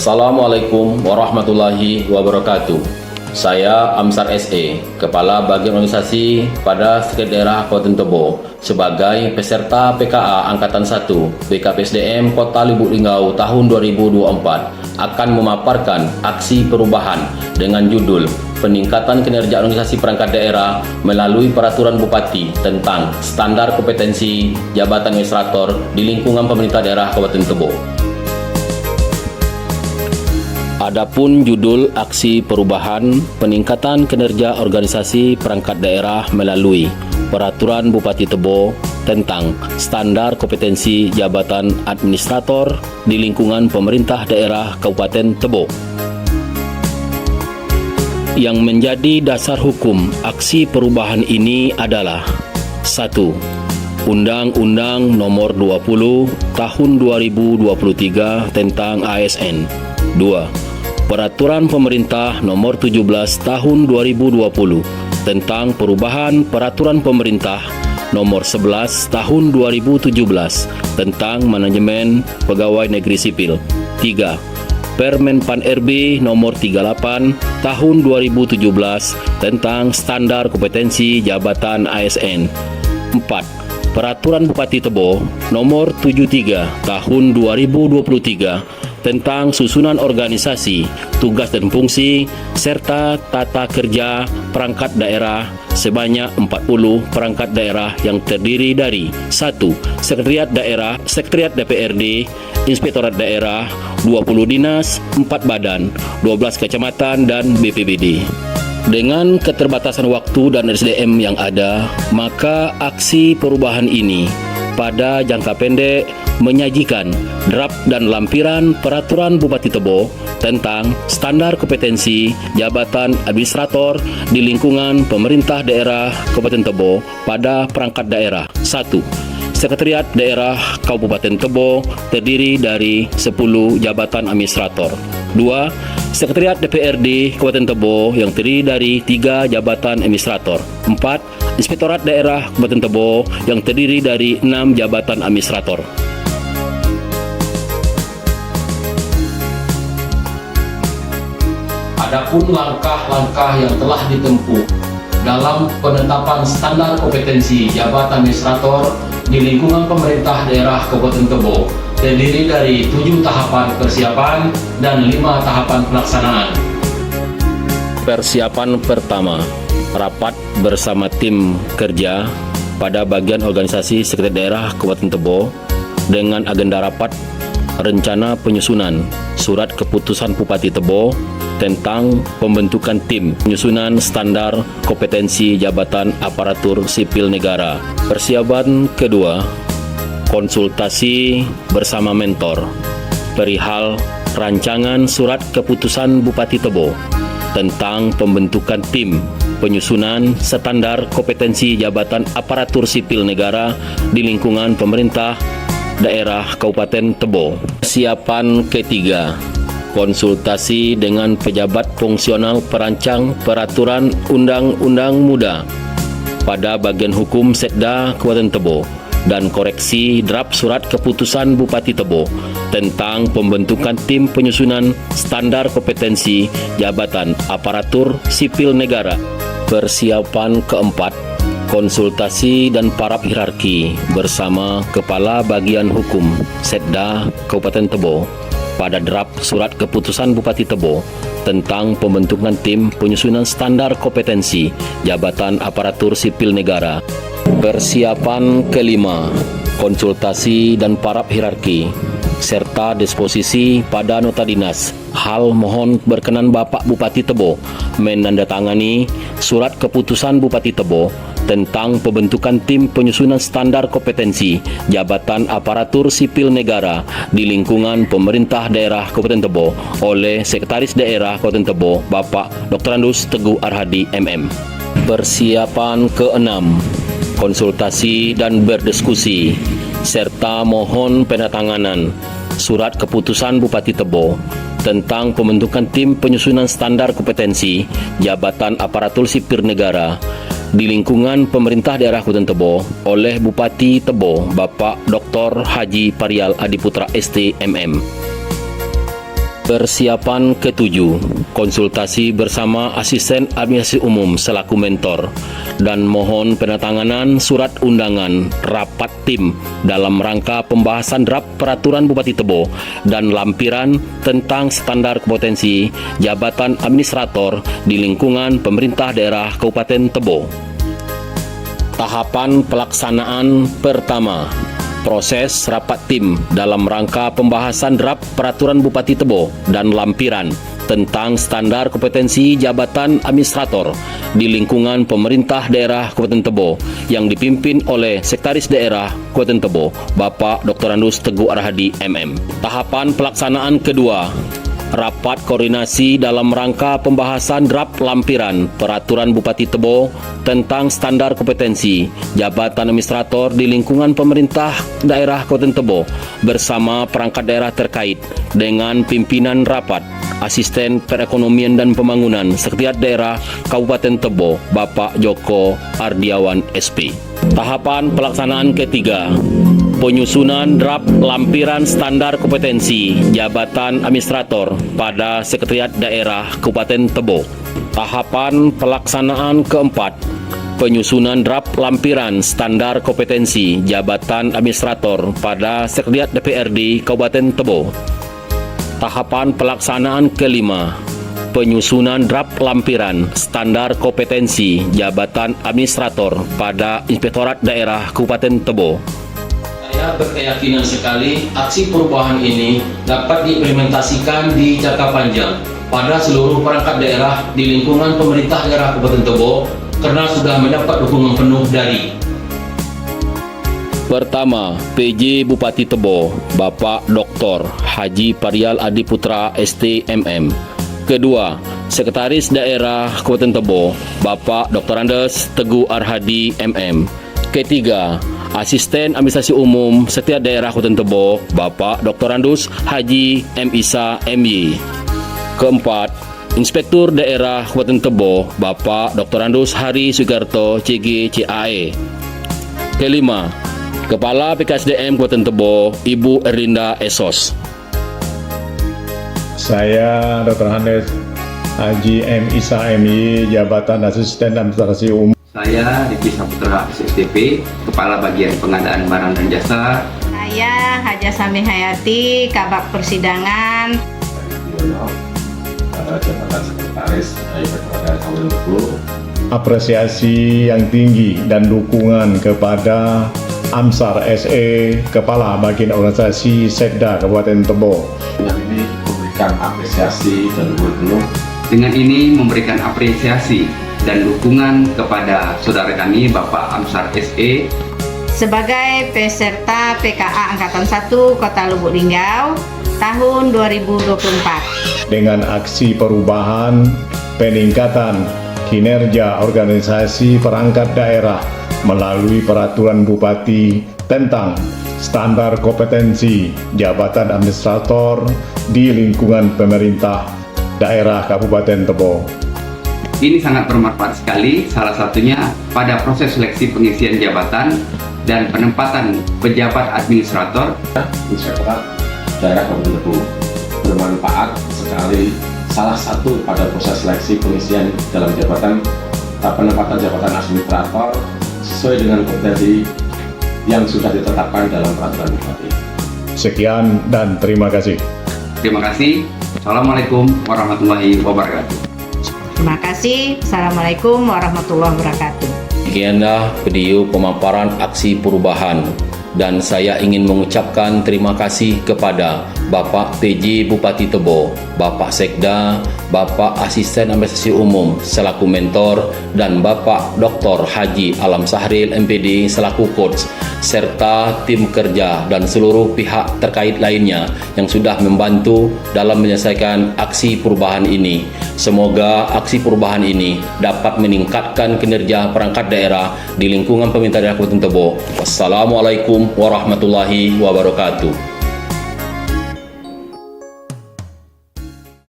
Assalamualaikum warahmatullahi wabarakatuh. Saya Amsar SE, Kepala Bagian Organisasi pada Sekretariat Daerah Kabupaten Tebo, sebagai peserta PKA Angkatan 1 BKPSDM Kota Lubuk Linggau tahun 2024 akan memaparkan aksi perubahan dengan judul Peningkatan Kinerja Organisasi Perangkat Daerah melalui Peraturan Bupati tentang Standar Kompetensi Jabatan Administrator di lingkungan pemerintah daerah Kabupaten Tebo. Adapun judul aksi perubahan peningkatan kinerja organisasi perangkat daerah melalui Peraturan Bupati Tebo tentang standar kompetensi jabatan administrator di lingkungan pemerintah daerah Kabupaten Tebo. Yang menjadi dasar hukum aksi perubahan ini adalah 1. Undang-Undang Nomor 20 Tahun 2023 tentang ASN. 2. Peraturan Pemerintah Nomor 17 Tahun 2020 tentang perubahan Peraturan Pemerintah Nomor 11 Tahun 2017 tentang manajemen pegawai negeri sipil. 3. Permen Pan RB Nomor 38 Tahun 2017 tentang standar kompetensi jabatan ASN. 4. Peraturan Bupati Tebo Nomor 73 Tahun 2023 tentang susunan organisasi, tugas dan fungsi, serta tata kerja perangkat daerah sebanyak 40 perangkat daerah yang terdiri dari 1. Sekretariat Daerah, Sekretariat DPRD, Inspektorat Daerah, 20 dinas, 4 badan, 12 kecamatan, dan BPBD. Dengan keterbatasan waktu dan SDM yang ada, maka aksi perubahan ini pada jangka pendek menyajikan draft dan lampiran Peraturan Bupati Tebo tentang standar kompetensi jabatan administrator di lingkungan pemerintah daerah Kabupaten Tebo pada perangkat daerah. 1. Sekretariat Daerah Kabupaten Tebo terdiri dari 10 jabatan administrator. 2. Sekretariat DPRD Kabupaten Tebo yang terdiri dari 3 jabatan administrator. 4. Inspektorat Daerah Kabupaten Tebo yang terdiri dari 6 jabatan administrator. Adapun langkah-langkah yang telah ditempuh dalam penetapan standar kompetensi jabatan administrator di lingkungan pemerintah daerah Kabupaten Tebo terdiri dari 7 tahapan persiapan dan 5 tahapan pelaksanaan. Persiapan pertama, rapat bersama tim kerja pada bagian organisasi Sekretariat Daerah Kabupaten Tebo dengan agenda rapat rencana penyusunan surat keputusan Bupati Tebo tentang pembentukan tim penyusunan standar kompetensi jabatan aparatur sipil negara. Persiapan kedua, konsultasi bersama mentor perihal rancangan surat keputusan Bupati Tebo tentang pembentukan tim penyusunan standar kompetensi jabatan aparatur sipil negara di lingkungan pemerintah daerah Kabupaten Tebo. Persiapan ketiga, konsultasi dengan pejabat fungsional perancang peraturan undang-undang muda pada bagian hukum Setda Kabupaten Tebo dan koreksi draft surat keputusan Bupati Tebo tentang pembentukan tim penyusunan standar kompetensi jabatan aparatur sipil negara. Persiapan keempat, konsultasi dan paraf hierarki bersama Kepala Bagian Hukum Setda Kabupaten Tebo pada draft surat keputusan Bupati Tebo tentang pembentukan tim penyusunan standar kompetensi jabatan aparatur sipil negara. Persiapan kelima, konsultasi dan paraf hierarki serta disposisi pada nota dinas. Hal mohon berkenan Bapak Bupati Tebo menandatangani surat keputusan Bupati Tebo tentang pembentukan tim penyusunan standar kompetensi jabatan aparatur sipil negara di lingkungan pemerintah daerah Kabupaten Tebo oleh Sekretaris Daerah Kabupaten Tebo Bapak Dr. Andus Teguh Arhadi MM. Persiapan keenam, konsultasi dan berdiskusi serta mohon penandatanganan surat keputusan Bupati Tebo tentang pembentukan tim penyusunan standar kompetensi jabatan aparatur sipil negara di lingkungan pemerintah daerah Kabupaten Tebo oleh Bupati Tebo Bapak Dr. Haji Parial Adiputra ST MM. Persiapan ketujuh, konsultasi bersama asisten administrasi umum selaku mentor dan mohon penandatanganan surat undangan rapat tim dalam rangka pembahasan draft peraturan Bupati Tebo dan lampiran tentang standar kompetensi jabatan administrator di lingkungan pemerintah daerah Kabupaten Tebo. Tahapan pelaksanaan pertama, proses rapat tim dalam rangka pembahasan draft peraturan Bupati Tebo dan lampiran tentang standar kompetensi jabatan administrator di lingkungan pemerintah daerah Kabupaten Tebo yang dipimpin oleh Sekretaris Daerah Kabupaten Tebo, Bapak Dr. Andus Teguh Arhadi MM. Tahapan pelaksanaan kedua, rapat koordinasi dalam rangka pembahasan draft lampiran peraturan Bupati Tebo tentang standar kompetensi jabatan administrator di lingkungan pemerintah daerah Kabupaten Tebo bersama perangkat daerah terkait dengan pimpinan rapat Asisten Perekonomian dan Pembangunan Sekretariat Daerah Kabupaten Tebo, Bapak Joko Ardiawan SP. Tahapan pelaksanaan ketiga, penyusunan draft lampiran standar kompetensi jabatan administrator pada Sekretariat Daerah Kabupaten Tebo. Tahapan pelaksanaan keempat, penyusunan draft lampiran standar kompetensi jabatan administrator pada Sekretariat DPRD Kabupaten Tebo. Tahapan pelaksanaan kelima, penyusunan draft lampiran standar kompetensi jabatan administrator pada Inspektorat Daerah Kabupaten Tebo. Saya berkeyakinan sekali aksi perubahan ini dapat diimplementasikan di jangka panjang pada seluruh perangkat daerah di lingkungan pemerintah daerah Kabupaten Tebo karena sudah mendapat dukungan penuh dari pertama, PJ Bupati Tebo, Bapak Dr. Haji Parial Adiputra STMM. Kedua, Sekretaris Daerah Kabupaten Tebo, Bapak Dr. Andus Teguh Arhadi MM. Ketiga, Asisten Administrasi Umum Sekretariat Daerah Kabupaten Tebo, Bapak Dr. Andus Haji M. Isa MY. Keempat, Inspektur Daerah Kabupaten Tebo, Bapak Dr. Andus Hari Sugiarto CG CAE. Kelima, Kepala PKSDM Kabupaten Tebo, Ibu Erlinda Esos. Saya Dr. Andus Haji M. Isa MY, Jabatan Asisten Administrasi Umum. Saya Riki Saputra SSTP, Kepala Bagian Pengadaan Barang dan Jasa. Saya Haja Sami Hayati, Kabak Persidangan. Jabatan Sekretaris Daerah Kabupaten Tebo. Apresiasi yang tinggi dan dukungan kepada Amsar SE, Kepala Bagian Organisasi Sekda Kabupaten Tebo. Dengan ini memberikan apresiasi dan dukungan. Dengan ini memberikan apresiasi dan dukungan kepada saudara kami Bapak Amsar SE Sebagai peserta PKA Angkatan 1 Kota Lubuk Linggau tahun 2024. Dengan aksi perubahan, peningkatan kinerja organisasi perangkat daerah melalui peraturan Bupati tentang standar kompetensi jabatan administrator di lingkungan pemerintah daerah Kabupaten Tebo. ini sangat bermanfaat sekali, salah satunya pada proses seleksi pengisian jabatan dan penempatan pejabat administrator. Inspektorat Daerah Kabupaten Tebo bermanfaat sekali, salah satu pada proses seleksi pengisian dalam jabatan penempatan jabatan administrator sesuai dengan kompetensi yang sudah ditetapkan dalam peraturan Bupati. Sekian dan terima kasih. Terima kasih. Assalamualaikum warahmatullahi wabarakatuh. Terima kasih. Assalamualaikum warahmatullahi wabarakatuh. Sekianlah video pemaparan aksi perubahan dan saya ingin mengucapkan terima kasih kepada Bapak PJ Bupati Tebo, Bapak Sekda, Bapak Asisten Administrasi Umum selaku mentor, dan Bapak Dr. Haji Alam Sahril MPD selaku coach, serta tim kerja dan seluruh pihak terkait lainnya yang sudah membantu dalam menyelesaikan aksi perubahan ini. Semoga aksi perubahan ini dapat meningkatkan kinerja perangkat daerah di lingkungan pemerintah daerah Kabupaten Tebo. Wassalamualaikum warahmatullahi wabarakatuh.